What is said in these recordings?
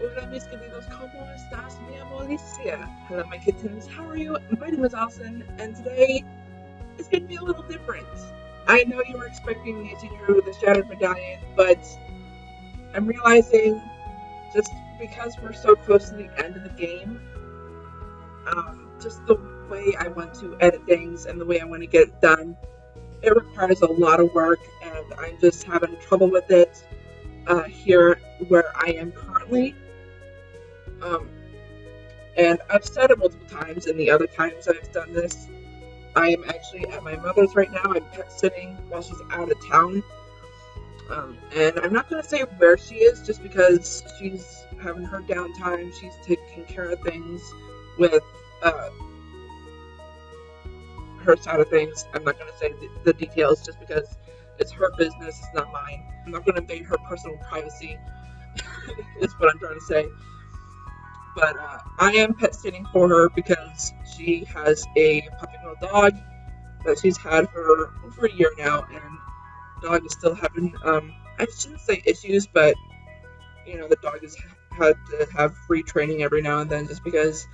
Hola mis queridos, ¿cómo estás, mi amor Alicia? Hello my kittens, how are you? My name is Allison, and today is going to be a little different. I know you were expecting me to do the Shattered Medallion, but I'm realizing just because we're so close to the end of the game, just the way I want to edit things and the way I want to get it done, it requires a lot of work, and I'm just having trouble with it here where I am currently. Um, And I've said it multiple times, and the other times I've done this, I am actually at my mother's right now. I'm pet sitting while she's out of town. And I'm not going to say where she is just because she's having her downtime. She's taking care of things with uh, her side of things. I'm not going to say the details just because it's her business, it's not mine. I'm not going to invade her personal privacy, is what I'm trying to say. But I am pet sitting for her because she has a puppy mill dog that she's had for over a year now, and the dog is still having, I shouldn't say issues, but, the dog has had to have free training every now and then just because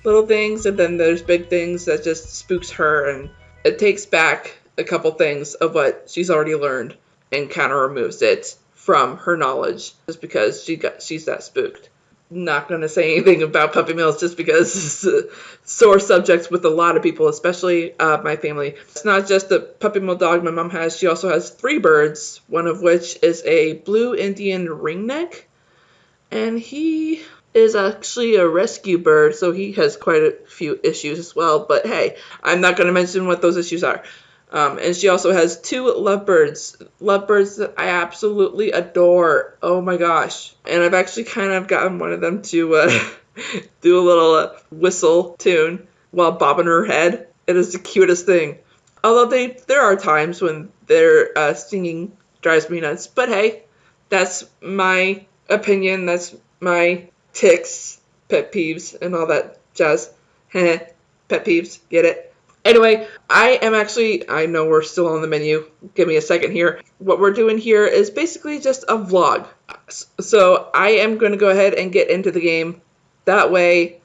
little things, and then there's big things that just spooks her, and it takes back a couple things of what she's already learned and kind of removes it from her knowledge just because she's that spooked. Not going to say anything about puppy mills just because it's a sore subject with a lot of people, especially my family. It's not just the puppy mill dog my mom has. She also has 3 birds, one of which is a blue Indian ringneck, and he is actually a rescue bird, so he has quite a few issues as well. But hey, I'm not going to mention what those issues are. And she also has 2 lovebirds. Lovebirds that I absolutely adore. Oh my gosh. And I've actually kind of gotten one of them to do a little whistle tune while bobbing her head. It is the cutest thing. Although there are times when their singing drives me nuts. But hey, that's my opinion. That's my ticks, pet peeves, and all that jazz. Pet peeves, get it? Anyway, I know we're still on the menu. Give me a second here. What we're doing here is basically just a vlog. So I am going to go ahead and get into the game. That way,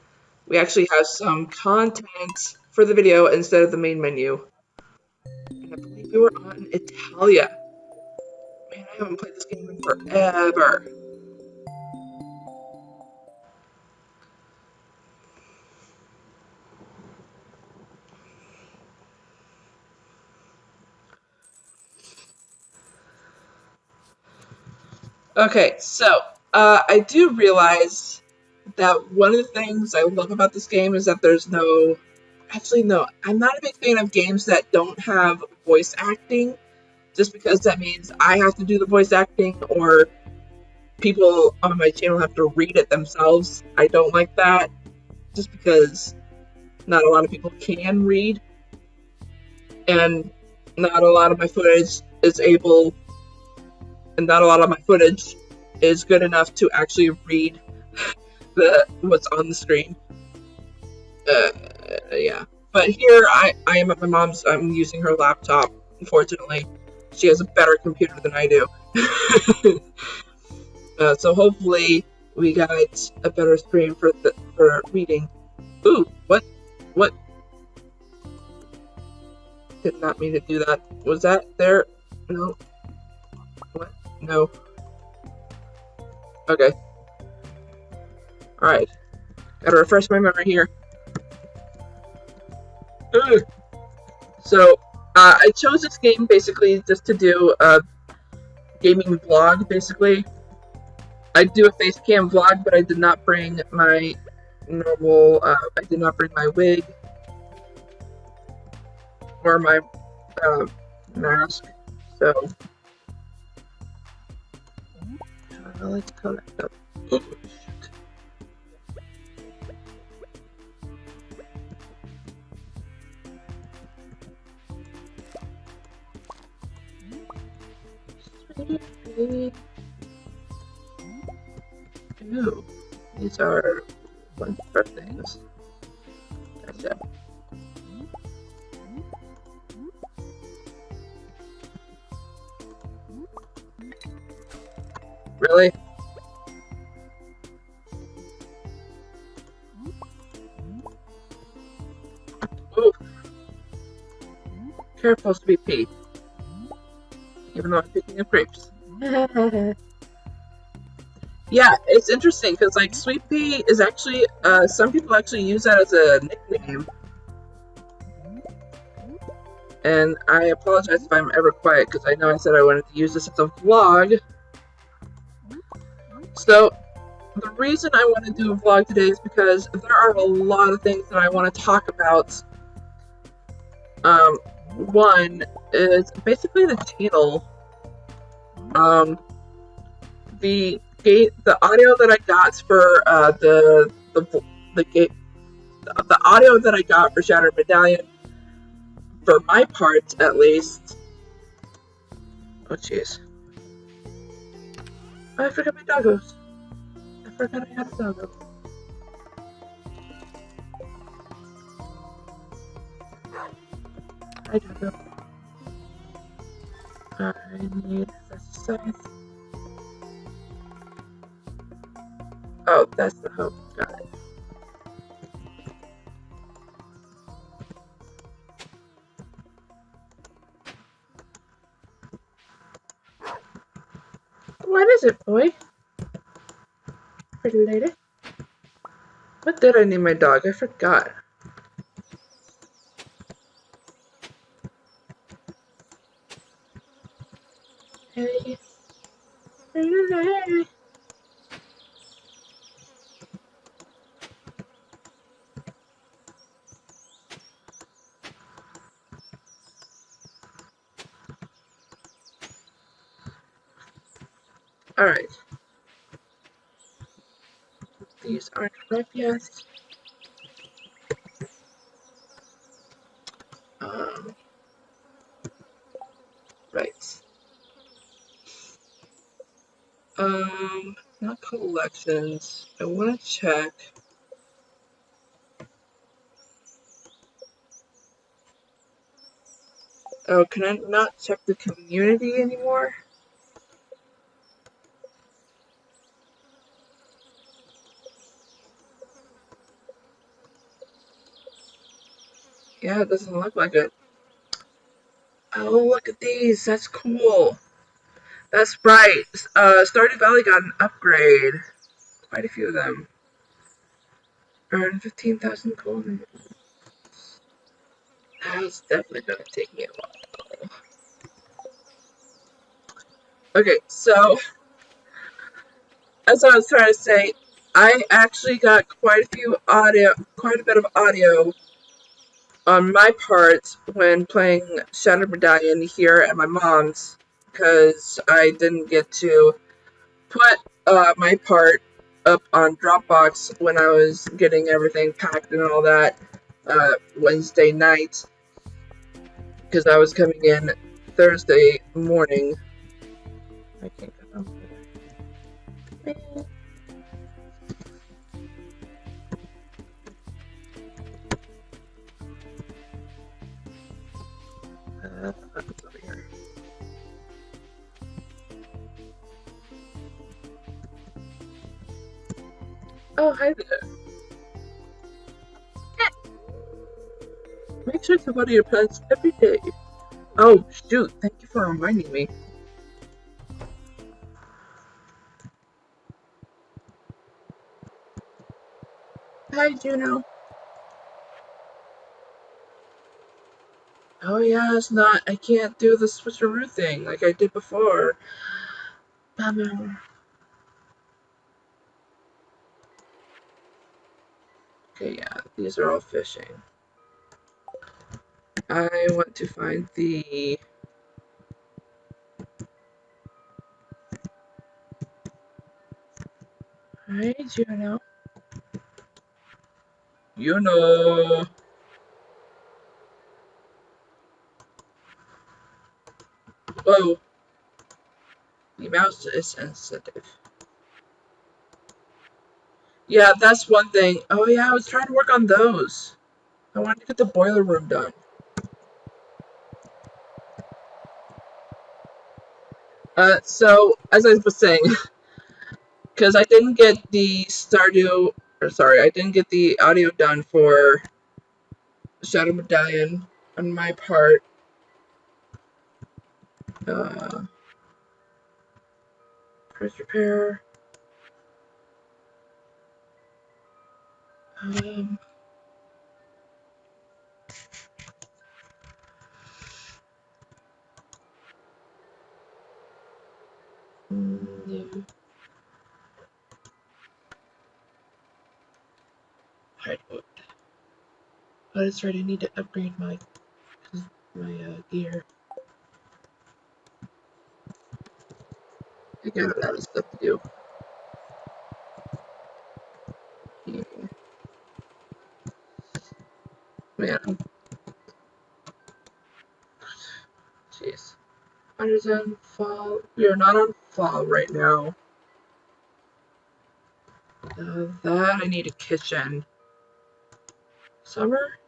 we actually have some content for the video instead of the main menu. And I believe we were on Italia. Man, I haven't played this game in forever. Okay, so I do realize that one of the things I love about this game is that there's no. Actually, no, I'm not a big fan of games that don't have voice acting, just because that means I have to do the voice acting or people on my channel have to read it themselves. I don't like that, just because not a lot of people can read, and not a lot of my footage is able, and not a lot of my footage is good enough to actually read what's on the screen. Yeah. But here I am at my mom's. I'm using her laptop. Unfortunately, she has a better computer than I do. So hopefully we got a better screen for reading. Ooh, what? What? Did not mean to do that. Was that there? No. What? No. Okay. All right. Gotta refresh my memory here. Ugh. So I chose this game basically just to do a gaming vlog. Basically, I do a face cam vlog, but I did not bring my normal. I did not bring my wig or my mask. So let's connect up. Oh, Ooh, these are bunch of things. Gotcha. Really? careful, Sweet Pea. Even though I'm picking up grapes. Yeah, it's interesting because like Sweet Pea is actually some people actually use that as a nickname. And I apologize if I'm ever quiet because I know I said I wanted to use this as a vlog. So the reason I want to do a vlog today is because there are a lot of things that I want to talk about. One is basically the channel. The audio that I got for the audio that I got for Shattered Medallion, for my part at least. Oh jeez. I forgot my doggos. I forgot I had a doggo. Hi doggo. I need exercise. Oh, that's the hope. Got it. What is it, boy? Pretty lady. What did I name my dog? I forgot. Hey. Pretty lady. Alright. These aren't ripe yet. Right. Not collections. I want to check. Oh, can I not check the community anymore? Yeah, it doesn't look like it. Oh, look at these. That's cool. That's right. Stardew Valley got an upgrade. Quite a few of them. Earn 15,000 gold. That's definitely gonna take me a while. Okay, so as I was trying to say, I actually got quite a bit of audio on my part when playing Shattered Medallion here at my mom's, because I didn't get to put my part up on Dropbox when I was getting everything packed and all that Wednesday night, because I was coming in Thursday morning. I can't go down there. It's over here. Oh, hi there. Make sure to water your plants every day. Oh, shoot. Thank you for reminding me. Hi, Juno. Oh, yeah, it's not. I can't do the switcheroo thing like I did before. Bummer. Okay, yeah, these are all fishing. I want to find the... Hi, Juno. You know. Whoa. The mouse is sensitive. Yeah, that's one thing. Oh, yeah, I was trying to work on those. I wanted to get the boiler room done. So, as I was saying, because I didn't get the I didn't get the audio done for Shadow Medallion on my part. Price repair. No. Hardwood. Oh, that's right. I need to upgrade my gear. I got a lot of stuff to do. Yeah. Man. Jeez. Artisan fall. We are not on fall right now. That I need a kitchen. Summer?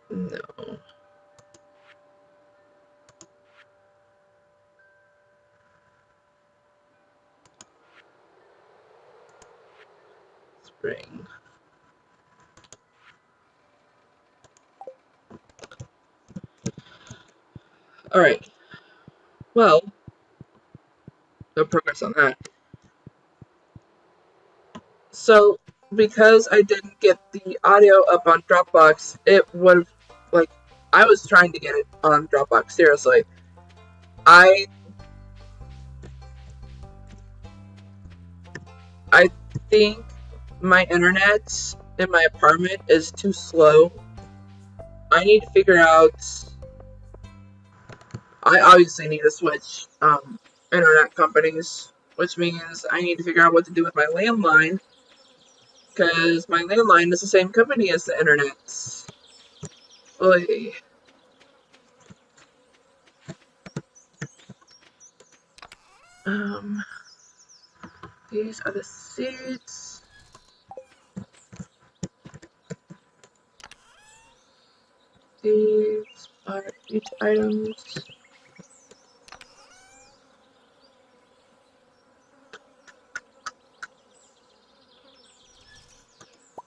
No. Spring. Alright. Well, no progress on that. So, because I didn't get the audio up on Dropbox, it would have, like, I was trying to get it on Dropbox, seriously. I think my internet in my apartment is too slow. I need to figure out. I obviously need to switch internet companies, which means I need to figure out what to do with my landline, because my landline is the same company as the internet. Oy. These are the seeds. These are each items.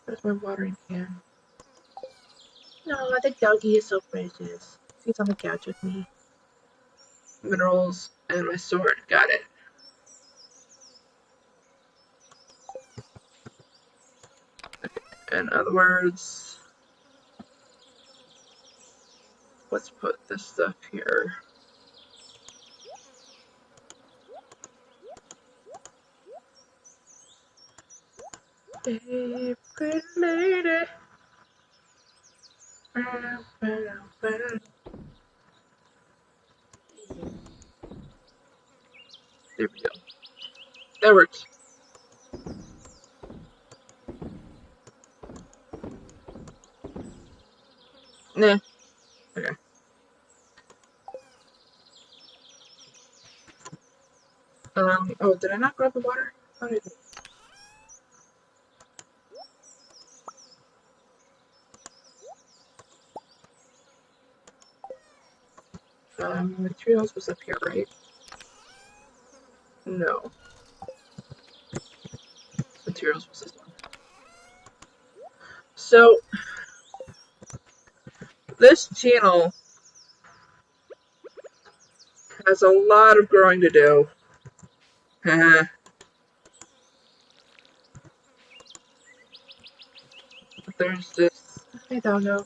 Where's my watering can? No, the doggy is so precious. He's on the couch with me. Minerals and my sword. Got it. In other words, let's put this stuff here. Hey, pretty lady. There we go. That works. Nah. Okay. Oh, did I not grab the water? How did materials was up here, right? No. Materials was this one. So, this channel has a lot of growing to do. There's this. I don't know.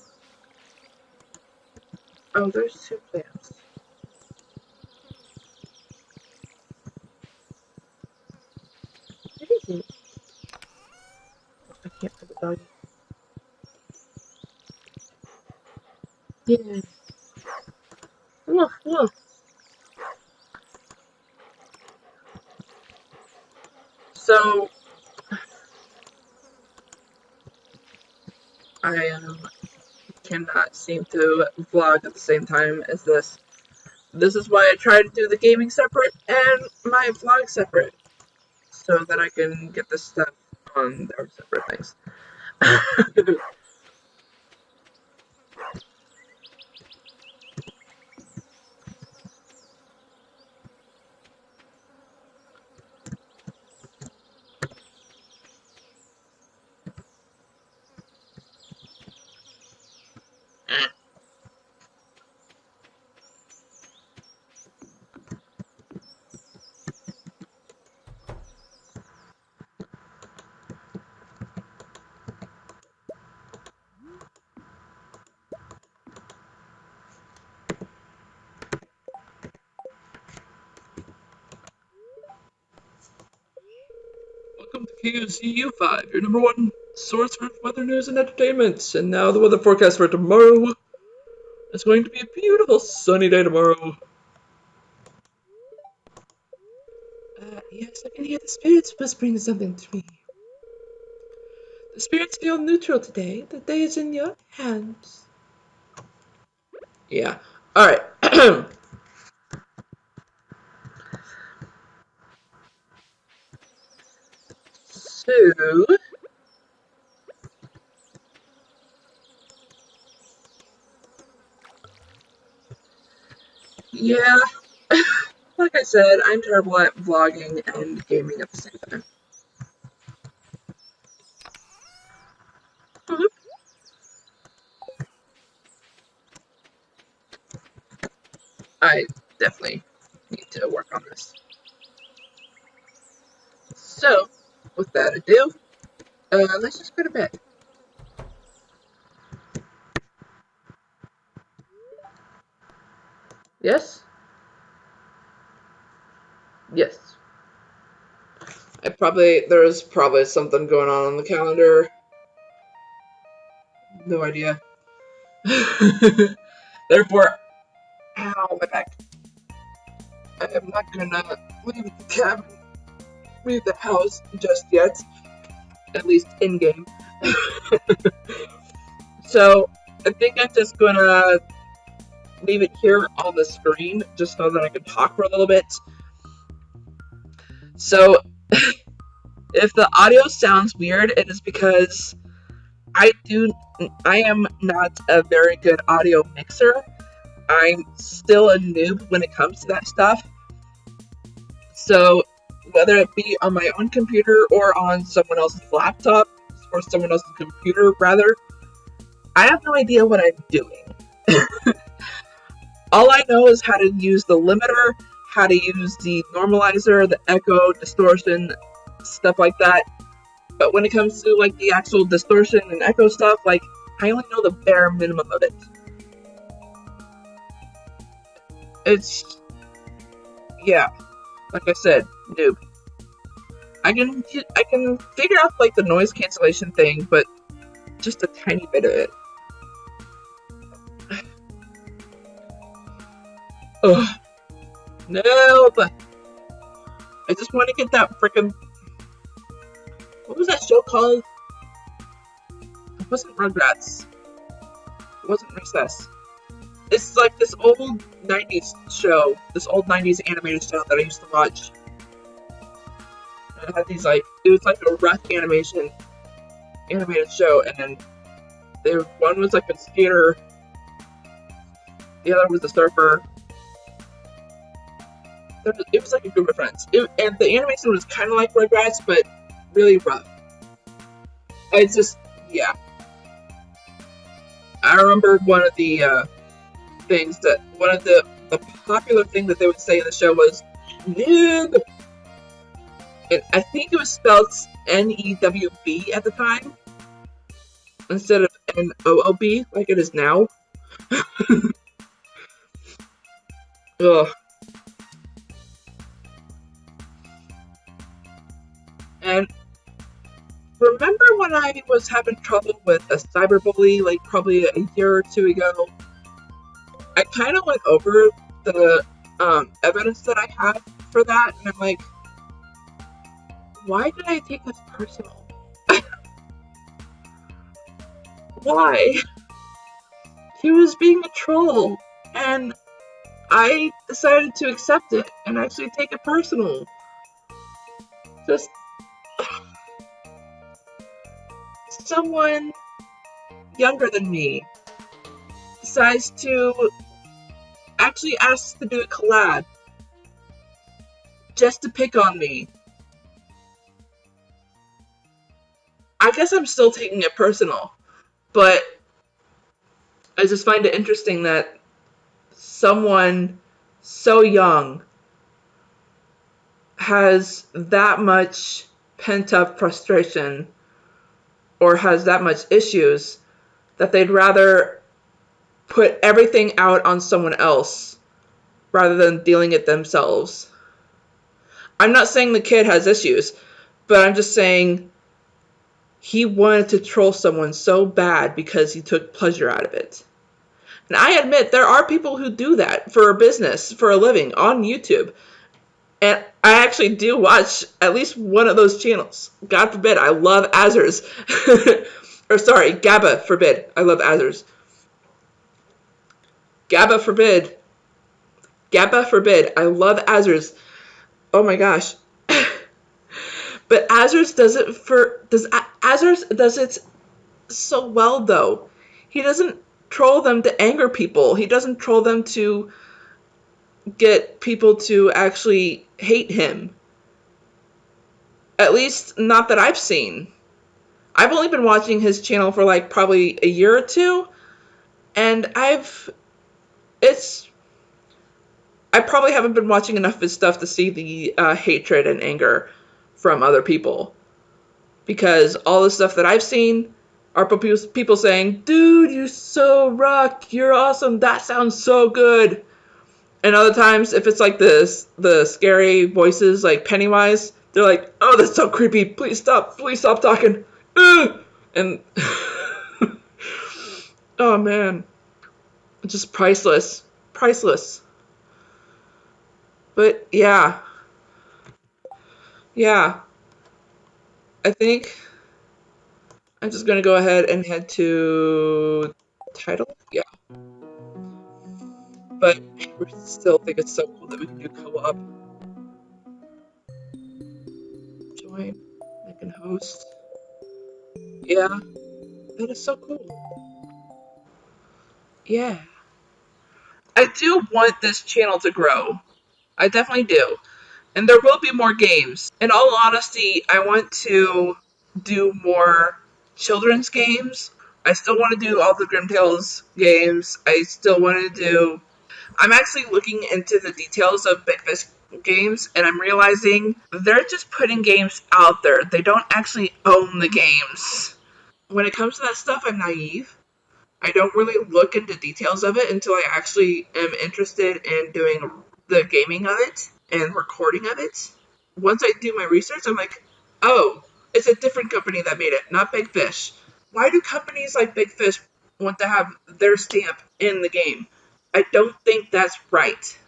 Oh, there's 2 plants. What is it? I can't put the doggy. Yeah. Look, look. So, I cannot seem to vlog at the same time as this. This is why I try to do the gaming separate and my vlog separate, so that I can get this stuff on their separate things. WCU5, your number one source for weather news and entertainment. And now the weather forecast for tomorrow. It's going to be a beautiful sunny day tomorrow. Yes, I can hear the spirits whispering something to me. The spirits feel neutral today. The day is in your hands. Yeah. Alright. So, yeah, like I said, I'm terrible at vlogging and gaming at the same time. I definitely need to work on this. So, with that ado, let's just go to bed. Yes? Yes. There's probably something going on the calendar. No idea. Therefore, ow, my back. I am not gonna leave the cabin, leave the house just yet. At least in game. So, I think I'm just gonna leave it here on the screen just so that I can talk for a little bit. So, if the audio sounds weird, it is because I am not a very good audio mixer. I'm still a noob when it comes to that stuff. So, whether it be on my own computer or on someone else's laptop, or someone else's computer, rather, I have no idea what I'm doing. All I know is how to use the limiter, how to use the normalizer, the echo, distortion, stuff like that. But when it comes to like the actual distortion and echo stuff, like I only know the bare minimum of it. It's, yeah, like I said, noob. I can figure out like the noise cancellation thing, but just a tiny bit of it. Ugh. No, but I just want to get that frickin'. What was that show called? It wasn't Rugrats. It wasn't Recess. It's like this old 90s show, this old 90s animated show that I used to watch. And it had these like, it was like a rough animated show, and then one was like a skater, the other was a surfer. It was like a group of friends. And the animation was kind of like Rugrats, but really rough. It's just, yeah. I remember one of the popular thing that they would say in the show was noob. And I think it was spelled N-E-W-B at the time, instead of N-O-O-B, like it is now. Ugh. And remember when I was having trouble with a cyberbully, like probably a year or two ago? I kind of went over the evidence that I had for that, and I'm like, why did I take this personal? Why? He was being a troll, and I decided to accept it and actually take it personal. Just someone younger than me decides to actually ask to do a collab just to pick on me. I guess I'm still taking it personal, but I just find it interesting that someone so young has that much pent-up frustration or has that much issues that they'd rather put everything out on someone else rather than dealing it themselves. I'm not saying the kid has issues, But I'm just saying he wanted to troll someone so bad because he took pleasure out of it. And I admit there are people who do that for a business, for a living, on YouTube. And I actually do watch at least one of those channels. God forbid, I love Azers. Or sorry, Gabba forbid. I love Azers. Gabba forbid. Gabba forbid. I love Azers. Oh my gosh. But Azers does it so well though. He doesn't troll them to anger people. He doesn't troll them to get people to actually hate him. At least not that I've seen. I've only been watching his channel for like probably a year or two, and I probably haven't been watching enough of his stuff to see the hatred and anger from other people. Because all the stuff that I've seen are people saying, dude, you so rock, you're awesome, that sounds so good. And other times, if it's like the scary voices like Pennywise, they're like, oh, that's so creepy, please stop talking. And oh man, just priceless. But yeah, I think I'm just gonna go ahead and head to title. Yeah, but I still think it's so cool that we can do co-op. Join, I can host. Yeah, that is so cool. Yeah, I do want this channel to grow. I definitely do. And there will be more games. In all honesty, I want to do more children's games. I still want to do all the Grim Tales games. I still want to do... I'm actually looking into the details of Big Fish games, and I'm realizing they're just putting games out there. They don't actually own the games. When it comes to that stuff, I'm naive. I don't really look into details of it until I actually am interested in doing the gaming of it and recording of it. Once I do my research, I'm like, oh, it's a different company that made it, not Big Fish. Why do companies like Big Fish want to have their stamp in the game? I don't think that's right.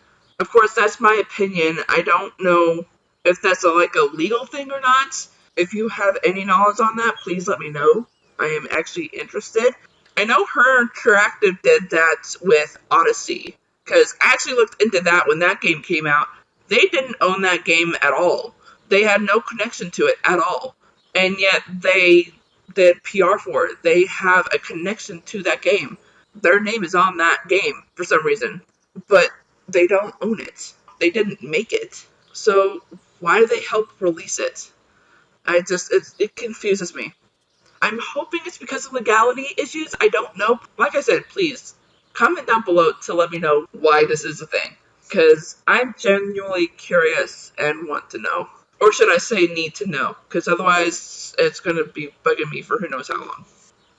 Of course, that's my opinion. I don't know if that's like a legal thing or not. If you have any knowledge on that, please let me know. I am actually interested. I know Her Interactive did that with Odyssey, because I actually looked into that when that game came out. They didn't own that game at all. They had no connection to it at all. And yet they did PR for it. They have a connection to that game. Their name is on that game for some reason. But they don't own it. They didn't make it. So why do they help release it? It confuses me. I'm hoping it's because of legality issues. I don't know. Like I said, please comment down below to let me know why this is a thing. Because I'm genuinely curious and want to know. Or should I say need to know? Because otherwise it's going to be bugging me for who knows how long.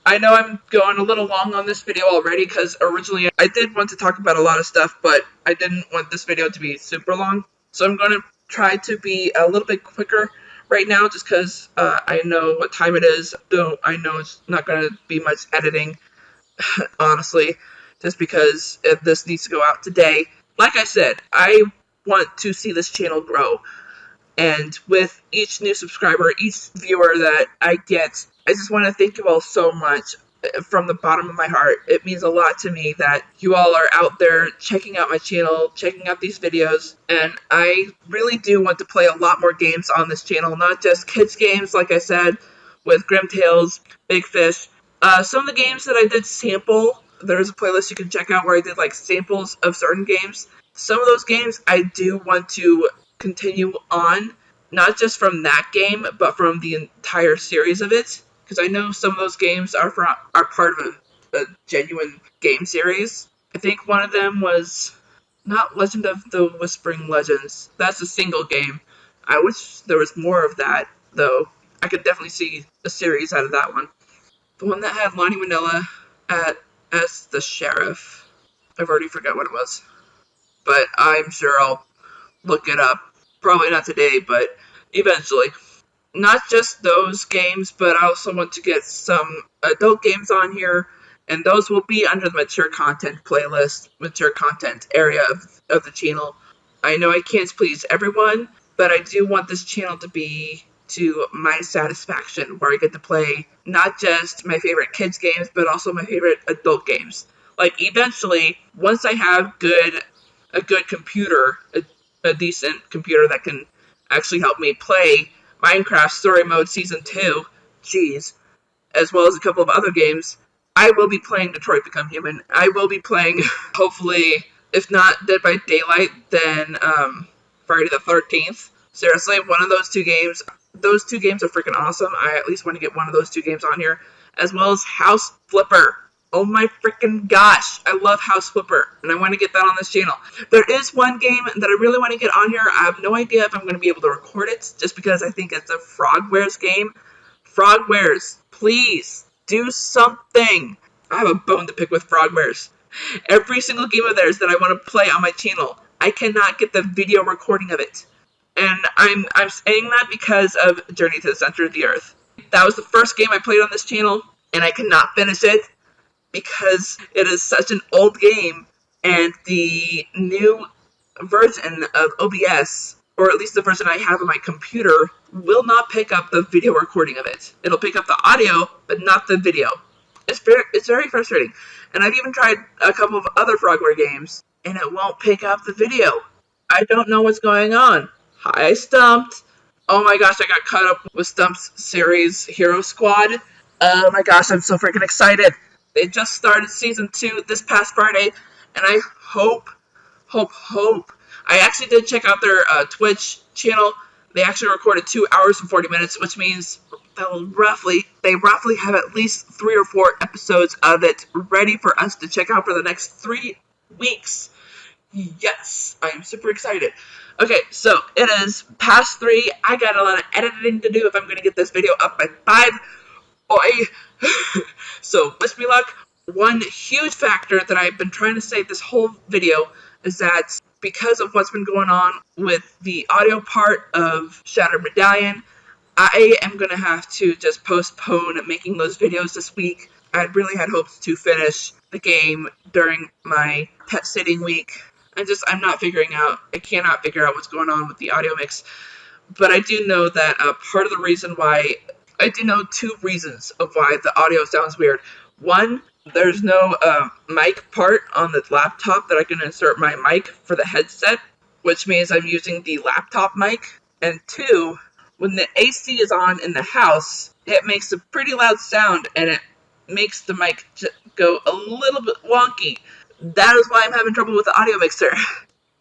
I know I'm going a little long on this video already because originally I did want to talk about a lot of stuff, but I didn't want this video to be super long. So I'm going to try to be a little bit quicker right now just because I know what time it is. Though I know it's not going to be much editing, honestly, just because this needs to go out today. Like I said, I want to see this channel grow. And with each new subscriber, each viewer that I get, I just want to thank you all so much from the bottom of my heart. It means a lot to me that you all are out there checking out my channel, checking out these videos, and I really do want to play a lot more games on this channel, not just kids games, like I said, with Grim Tales, Big Fish. Some of the games that I did sample, there's a playlist you can check out where I did like samples of certain games. Some of those games I do want to continue on, not just from that game, but from the entire series of it, because I know some of those games are part of a genuine game series. I think one of them was not Legend of the Whispering Legends. That's a single game. I wish there was more of that, though. I could definitely see a series out of that one. The one that had Lonnie Manila as the sheriff. I've already forgot what it was. But I'm sure I'll look it up. Probably not today, but eventually. not just those games, but I also want to get some adult games on here, and those will be under the mature content playlist, mature content area of the channel. I know I can't please everyone, but I do want this channel to be to my satisfaction, where I get to play not just my favorite kids games, but also my favorite adult games. Like, eventually, once I have a good computer, a decent computer that can actually help me play Minecraft Story Mode Season 2, jeez, as well as a couple of other games, I will be playing Detroit Become Human. I will be playing, hopefully, if not Dead by Daylight, then Friday the 13th. Seriously, one of those two games are freaking awesome. I at least want to get one of those two games on here, as well as House Flipper. Oh my freaking gosh, I love House Flipper, and I want to get that on this channel. There is one game that I really want to get on here. I have no idea if I'm going to be able to record it, just because I think it's a Frogwares game. Frogwares, please, do something. I have a bone to pick with Frogwares. Every single game of theirs that I want to play on my channel, I cannot get the video recording of it. And I'm saying that because of Journey to the Center of the Earth. That was the first game I played on this channel, and I could not finish it because it is such an old game, and the new version of OBS, or at least the version I have on my computer, will not pick up the video recording of it. It'll pick up the audio, but not the video. It's very frustrating. And I've even tried a couple of other Frogware games, and it won't pick up the video. I don't know what's going on. Hi, Stumped. Oh my gosh, I got caught up with Stump's series, Hero Squad. Oh my gosh, I'm so freaking excited. They just started Season 2 this past Friday, and I hope. I actually did check out their Twitch channel. They actually recorded 2 hours and 40 minutes, which means they roughly have at least 3 or 4 episodes of it ready for us to check out for the next 3 weeks. Yes, I am super excited. Okay, so it is past 3. I got a lot of editing to do if I'm going to get this video up by 5. Oi! So, wish me luck. One huge factor that I've been trying to say this whole video is that because of what's been going on with the audio part of Shattered Medallion, I am going to have to just postpone making those videos this week. I really had hopes to finish the game during my pet sitting week. I'm not figuring out, I cannot figure out what's going on with the audio mix. But I do know that part of the reason why, I do know 2 reasons of why the audio sounds weird. One, there's no mic part on the laptop that I can insert my mic for the headset, which means I'm using the laptop mic. And 2, when the AC is on in the house, it makes a pretty loud sound, and it makes the mic go a little bit wonky. That is why I'm having trouble with the audio mixer.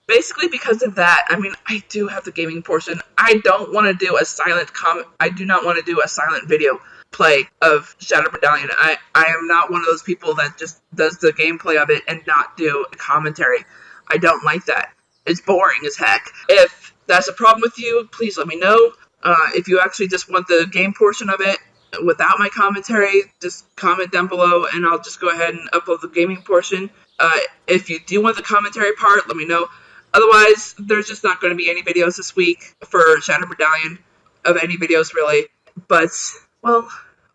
Basically because of that, I mean, I do have the gaming portion. I don't want to do a silent I do not want to do a silent video play of Shattered Medallion. I am not one of those people that just does the gameplay of it and not do a commentary. I don't like that. It's boring as heck. If that's a problem with you, please let me know. If you actually just want the game portion of it without my commentary, just comment down below and I'll just go ahead and upload the gaming portion. If you do want the commentary part, let me know. Otherwise, there's just not going to be any videos this week for Shattered Medallion, of any videos really. But, well,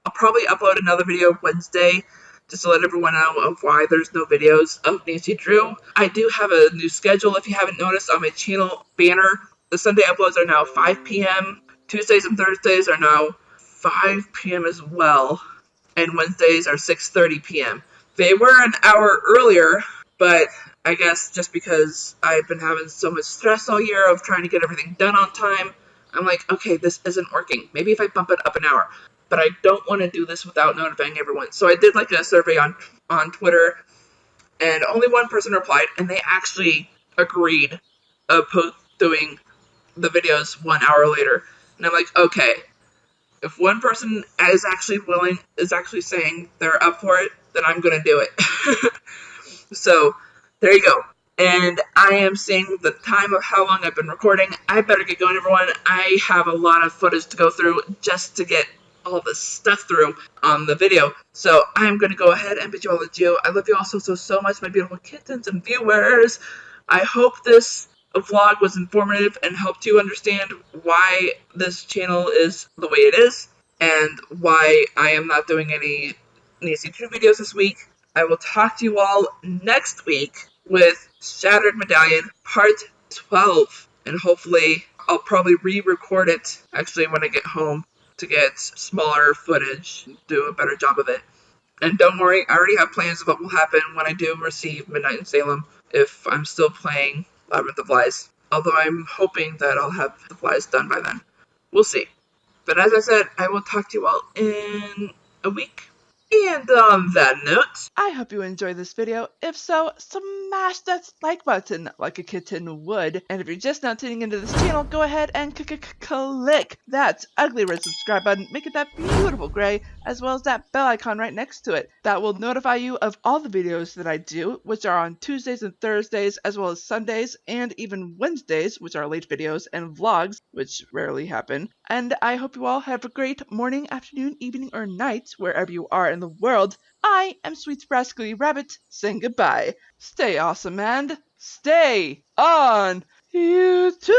I'll probably upload another video Wednesday, just to let everyone know of why there's no videos of Nancy Drew. I do have a new schedule, if you haven't noticed, on my channel banner. The Sunday uploads are now 5 p.m. Tuesdays and Thursdays are now 5 p.m. as well. And Wednesdays are 6:30 p.m. They were an hour earlier, but I guess just because I've been having so much stress all year of trying to get everything done on time, I'm like, okay, this isn't working. Maybe if I bump it up an hour. But I don't want to do this without notifying everyone. So I did like a survey on Twitter, and only one person replied, and they actually agreed of doing the videos 1 hour later. And I'm like, okay, if one person is actually saying they're up for it, then I'm going to do it. So, there you go. And I am seeing the time of how long I've been recording. I better get going, everyone. I have a lot of footage to go through just to get all this stuff through on the video. So, I'm going to go ahead and bid you all adieu. I love you all so much, my beautiful kittens and viewers. I hope this vlog was informative and helped you understand why this channel is the way it is and why I am not doing any EC2 videos this week. I will talk to you all next week with Shattered Medallion Part 12. And hopefully I'll probably re-record it actually when I get home to get smaller footage, do a better job of it. And don't worry, I already have plans of what will happen when I do receive Midnight in Salem if I'm still playing Labyrinth of Lies. Although I'm hoping that I'll have the flies done by then. We'll see. But as I said, I will talk to you all in a week. And on that note, I hope you enjoyed this video. If so, smash that like button like a kitten would. And if you're just now tuning into this channel, go ahead and click that ugly red subscribe button, make it that beautiful gray, as well as that bell icon right next to it. That will notify you of all the videos that I do, which are on Tuesdays and Thursdays, as well as Sundays, and even Wednesdays, which are late videos, and vlogs, which rarely happen. And I hope you all have a great morning, afternoon, evening, or night, wherever you are in the world. I am Sweet Rascally Rabbit saying goodbye. Stay awesome and stay on YouTube!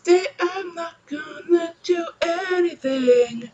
today I'm not gonna do anything.